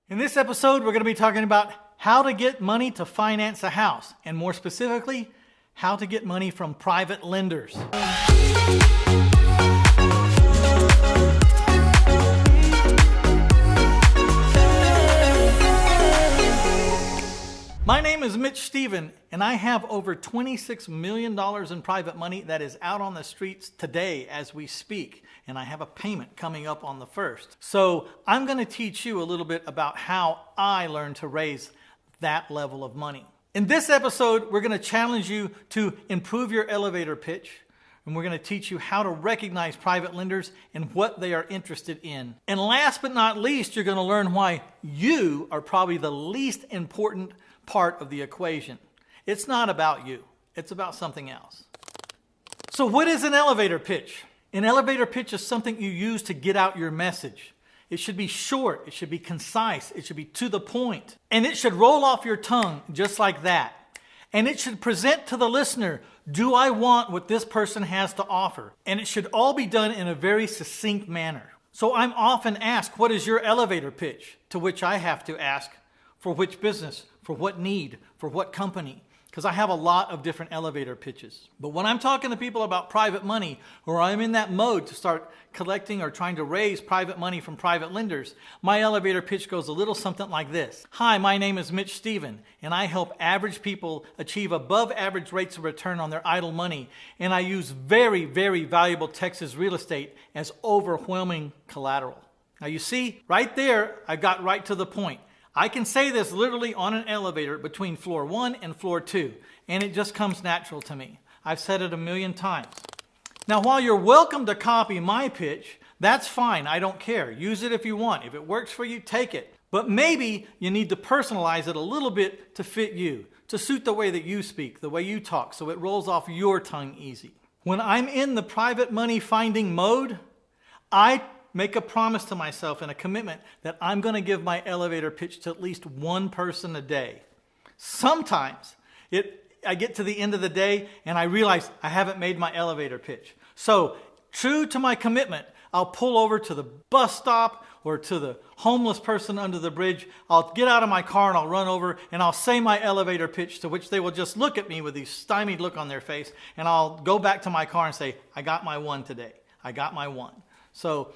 In this episode, we're going to be talking about how to get money to finance a house, and more specifically, how to get money from private lenders. My name is Mitch Stephen, and I have over $26 million in private money that is out on the streets today as we speak, and I have a payment coming up on the 1st. So I'm going to teach you a little bit about how I learned to raise that level of money. In this episode, we're going to challenge you to improve your elevator pitch, and we're going to teach you how to recognize private lenders and what they are interested in. And last but not least, you're going to learn why you are probably the least important part of the equation. It's not about you. It's about something else. So what is an elevator pitch? An elevator pitch is something you use to get out your message. It should be short. It should be concise. It should be to the point. And it should roll off your tongue just like that. And it should present to the listener, do I want what this person has to offer? And it should all be done in a very succinct manner. So I'm often asked, what is your elevator pitch? To which I have to ask, for which business? For what need? For what company? Because I have a lot of different elevator pitches. But when I'm talking to people about private money, or I'm in that mode to start collecting or trying to raise private money from private lenders, my elevator pitch goes a little something like this. Hi, my name is Mitch Stephen, and I help average people achieve above average rates of return on their idle money. And I use very, very valuable Texas real estate as overwhelming collateral. Now you see, right there, I got right to the point. I can say this literally on an elevator between floor 1 and floor 2, and it just comes natural to me. I've said it a million times. Now, while you're welcome to copy my pitch, that's fine. I don't care. Use it if you want. If it works for you, take it. But maybe you need to personalize it a little bit to fit you, to suit the way that you speak, the way you talk, so it rolls off your tongue easy. When I'm in the private money finding mode, I make a promise to myself and a commitment that I'm going to give my elevator pitch to at least one person a day. Sometimes I get to the end of the day and I realize I haven't made my elevator pitch. So, true to my commitment, I'll pull over to the bus stop or to the homeless person under the bridge. I'll get out of my car and I'll run over and I'll say my elevator pitch, to which they will just look at me with this stymied look on their face, and I'll go back to my car and say, I got my one today. I got my one. So,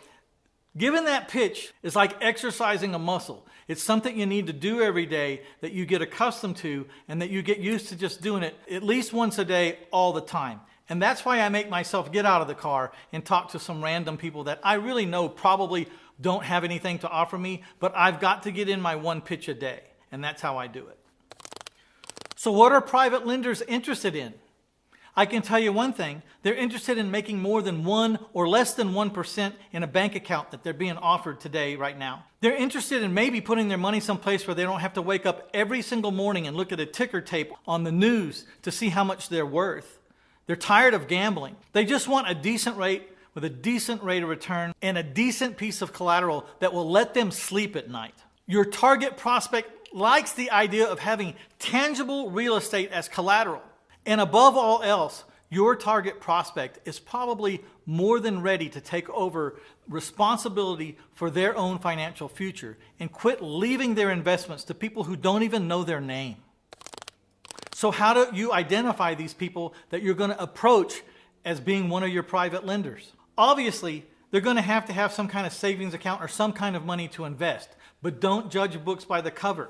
giving that pitch is like exercising a muscle. It's something you need to do every day, that you get accustomed to, and that you get used to just doing it at least once a day all the time. And that's why I make myself get out of the car and talk to some random people that I really know probably don't have anything to offer me, but I've got to get in my one pitch a day. And that's how I do it. So what are private lenders interested in? I can tell you one thing, they're interested in making more than 1 or less than 1% in a bank account that they're being offered today, right now. They're interested in maybe putting their money someplace where they don't have to wake up every single morning and look at a ticker tape on the news to see how much they're worth. They're tired of gambling. They just want a decent rate with a decent rate of return and a decent piece of collateral that will let them sleep at night. Your target prospect likes the idea of having tangible real estate as collateral. And above all else, your target prospect is probably more than ready to take over responsibility for their own financial future and quit leaving their investments to people who don't even know their name. So how do you identify these people that you're going to approach as being one of your private lenders? Obviously, they're going to have some kind of savings account or some kind of money to invest, but don't judge books by the cover.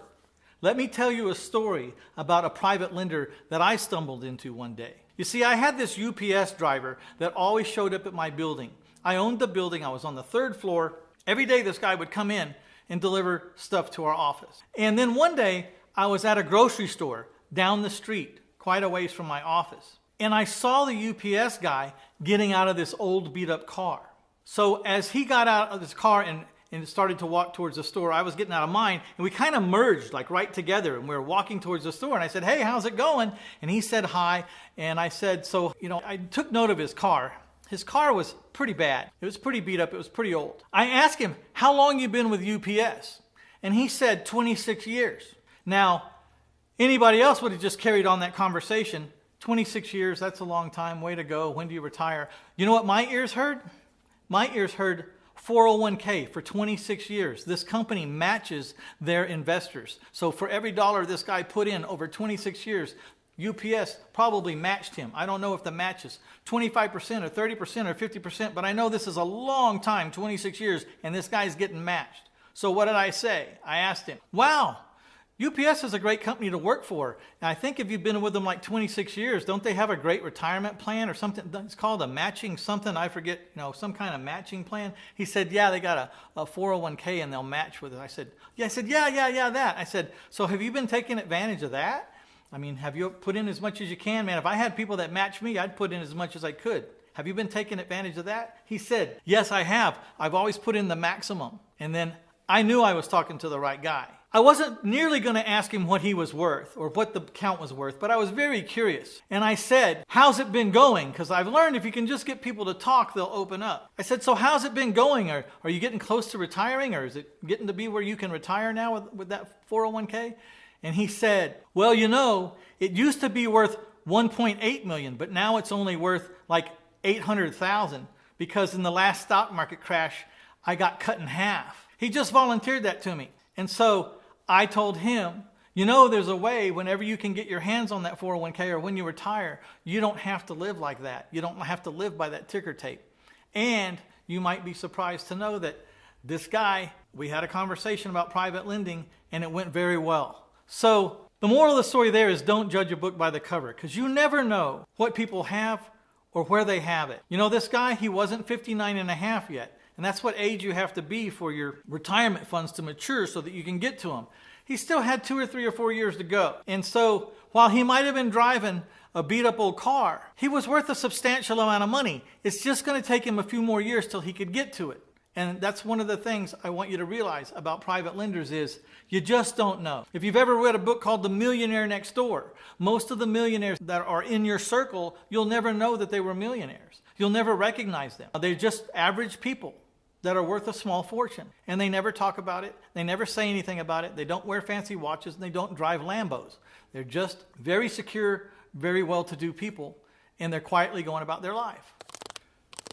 Let me tell you a story about a private lender that I stumbled into one day. You see, I had this UPS driver that always showed up at my building. I owned the building. I was on the 3rd floor. Every day this guy would come in and deliver stuff to our office. And then one day I was at a grocery store down the street, quite a ways from my office. And I saw the UPS guy getting out of this old beat up car. So as he got out of his car and started to walk towards the store, I was getting out of mine, and we kind of merged like right together, and we were walking towards the store, and I said, hey, how's it going? And he said hi, and I said, so, I took note of his car. His car was pretty bad. It was pretty beat up. It was pretty old. I asked him, how long you been with UPS? And he said 26 years. Now, anybody else would have just carried on that conversation. 26 years, that's a long time. Way to go. When do you retire? You know what my ears heard? My ears heard, 401k for 26 years. This company matches their investors. So for every dollar this guy put in over 26 years, UPS probably matched him. I don't know if the match is 25% or 30% or 50%, but I know this is a long time, 26 years, and this guy's getting matched. So what did I say? I asked him, wow, UPS is a great company to work for. And I think if you've been with them like 26 years, don't they have a great retirement plan or something? It's called a matching something. I forget, some kind of matching plan. He said, yeah, they got a 401k and they'll match with it. I said, yeah, that. I said, so have you been taking advantage of that? I mean, have you put in as much as you can? Man, if I had people that match me, I'd put in as much as I could. Have you been taking advantage of that? He said, yes, I have. I've always put in the maximum. And then I knew I was talking to the right guy. I wasn't nearly going to ask him what he was worth or what the account was worth, but I was very curious. And I said, how's it been going? Because I've learned if you can just get people to talk, they'll open up. I said, so how's it been going? Are you getting close to retiring, or is it getting to be where you can retire now with that 401k? And he said, well, it used to be worth 1.8 million, but now it's only worth like 800,000 because in the last stock market crash, I got cut in half. He just volunteered that to me. And so I told him, there's a way whenever you can get your hands on that 401k or when you retire, you don't have to live like that. You don't have to live by that ticker tape. And you might be surprised to know that this guy, we had a conversation about private lending and it went very well. So the moral of the story there is don't judge a book by the cover, because you never know what people have or where they have it. This guy, he wasn't 59 and a half yet. And that's what age you have to be for your retirement funds to mature so that you can get to them. He still had 2 or 3 or 4 years to go. And so while he might have been driving a beat up old car, he was worth a substantial amount of money. It's just going to take him a few more years till he could get to it. And that's one of the things I want you to realize about private lenders is you just don't know. If you've ever read a book called The Millionaire Next Door, most of the millionaires that are in your circle, you'll never know that they were millionaires. You'll never recognize them. They're just average people that are worth a small fortune. And they never talk about it. They never say anything about it. They don't wear fancy watches and they don't drive Lambos. They're just very secure, very well-to-do people, and they're quietly going about their life.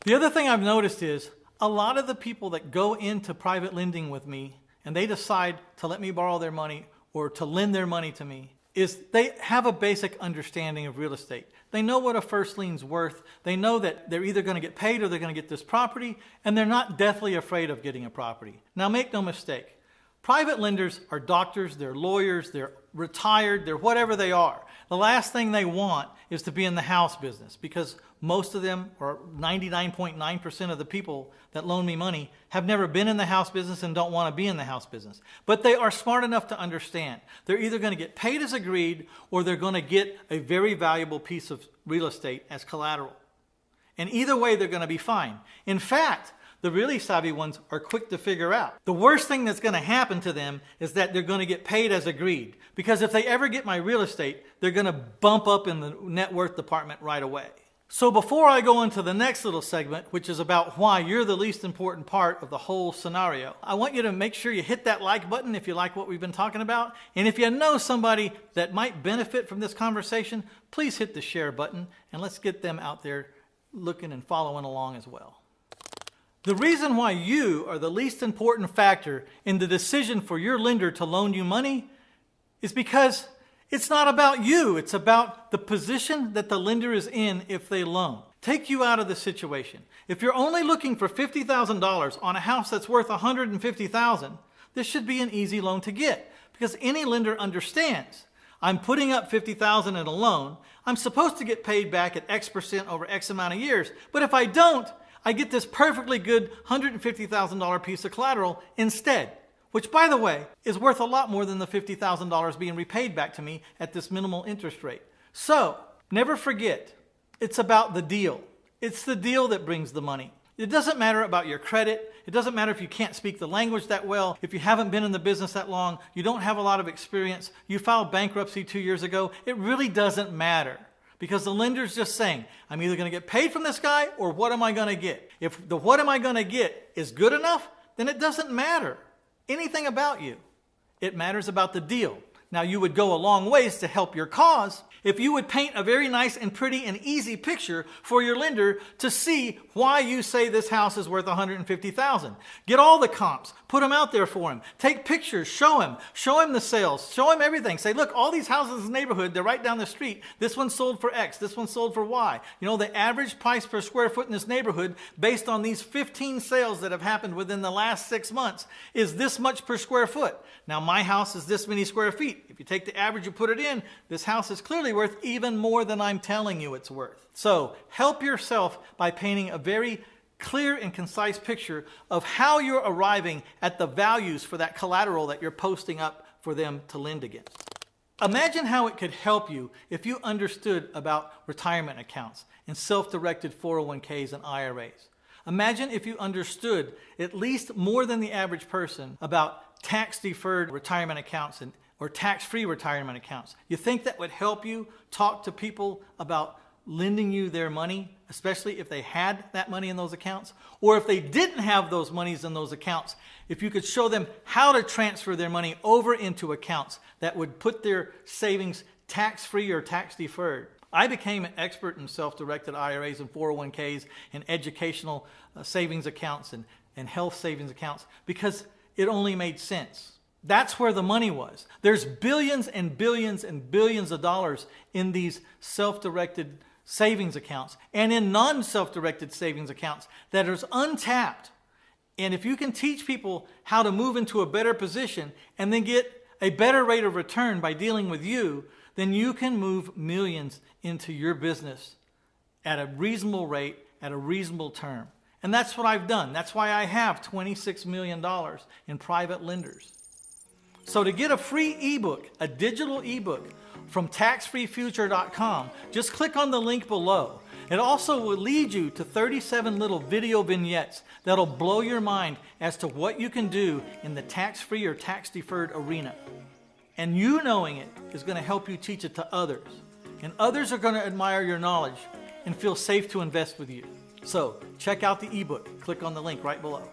The other thing I've noticed is a lot of the people that go into private lending with me and they decide to let me borrow their money or to lend their money to me is they have a basic understanding of real estate. They know what a first lien's worth. They know that they're either going to get paid or they're going to get this property, and they're not deathly afraid of getting a property. Now, make no mistake. Private lenders are doctors, they're lawyers, they're retired, they're whatever they are. The last thing they want is to be in the house business, because most of them, or 99.9% of the people that loan me money, have never been in the house business and don't want to be in the house business. But they are smart enough to understand they're either going to get paid as agreed or they're going to get a very valuable piece of real estate as collateral. And either way, they're going to be fine. In fact, the really savvy ones are quick to figure out. The worst thing that's going to happen to them is that they're going to get paid as agreed. Because if they ever get my real estate, they're going to bump up in the net worth department right away. So before I go into the next little segment, which is about why you're the least important part of the whole scenario, I want you to make sure you hit that like button if you like what we've been talking about. And if you know somebody that might benefit from this conversation, please hit the share button and let's get them out there looking and following along as well. The reason why you are the least important factor in the decision for your lender to loan you money is because it's not about you. It's about the position that the lender is in if they loan. Take you out of the situation. If you're only looking for $50,000 on a house that's worth $150,000, this should be an easy loan to get because any lender understands. I'm putting up $50,000 in a loan. I'm supposed to get paid back at X% over X amount of years. But if I don't, I get this perfectly good $150,000 piece of collateral instead, which, by the way, is worth a lot more than the $50,000 being repaid back to me at this minimal interest rate. So, never forget, it's about the deal. It's the deal that brings the money. It doesn't matter about your credit. It doesn't matter if you can't speak the language that well, if you haven't been in the business that long, you don't have a lot of experience, you filed bankruptcy 2 years ago. It really doesn't matter. Because the lender's just saying, I'm either going to get paid from this guy or what am I going to get? If the what am I going to get is good enough, then it doesn't matter anything about you. It matters about the deal. Now, you would go a long ways to help your cause if you would paint a very nice and pretty and easy picture for your lender to see why you say this house is worth $150,000. Get all the comps, put them out there for him. Take pictures, show him the sales, show him everything. Say, look, all these houses in the neighborhood, they're right down the street. This one sold for X, this one sold for Y. You know, the average price per square foot in this neighborhood, based on these 15 sales that have happened within the last 6 months, is this much per square foot. Now, my house is this many square feet. If you take the average and put it in, this house is clearly worth even more than I'm telling you it's worth. So help yourself by painting a very clear and concise picture of how you're arriving at the values for that collateral that you're posting up for them to lend against. Imagine how it could help you if you understood about retirement accounts and self-directed 401ks and IRAs. Imagine if you understood at least more than the average person about tax-deferred retirement accounts or tax-free retirement accounts. You think that would help you talk to people about lending you their money, especially if they had that money in those accounts? Or if they didn't have those monies in those accounts, if you could show them how to transfer their money over into accounts that would put their savings tax-free or tax-deferred. I became an expert in self-directed IRAs and 401ks and educational savings accounts and health savings accounts because it only made sense. That's where the money was. There's billions and billions and billions of dollars in these self-directed savings accounts and in non-self-directed savings accounts that is untapped. And if you can teach people how to move into a better position and then get a better rate of return by dealing with you, then you can move millions into your business at a reasonable rate, at a reasonable term. And that's what I've done. That's why I have $26 million in private lenders. So to get a free ebook, a digital ebook from taxfreefuture.com, just click on the link below. It also will lead you to 37 little video vignettes that'll blow your mind as to what you can do in the tax-free or tax-deferred arena. And you knowing it is going to help you teach it to others. And others are going to admire your knowledge and feel safe to invest with you. So check out the ebook. Click on the link right below.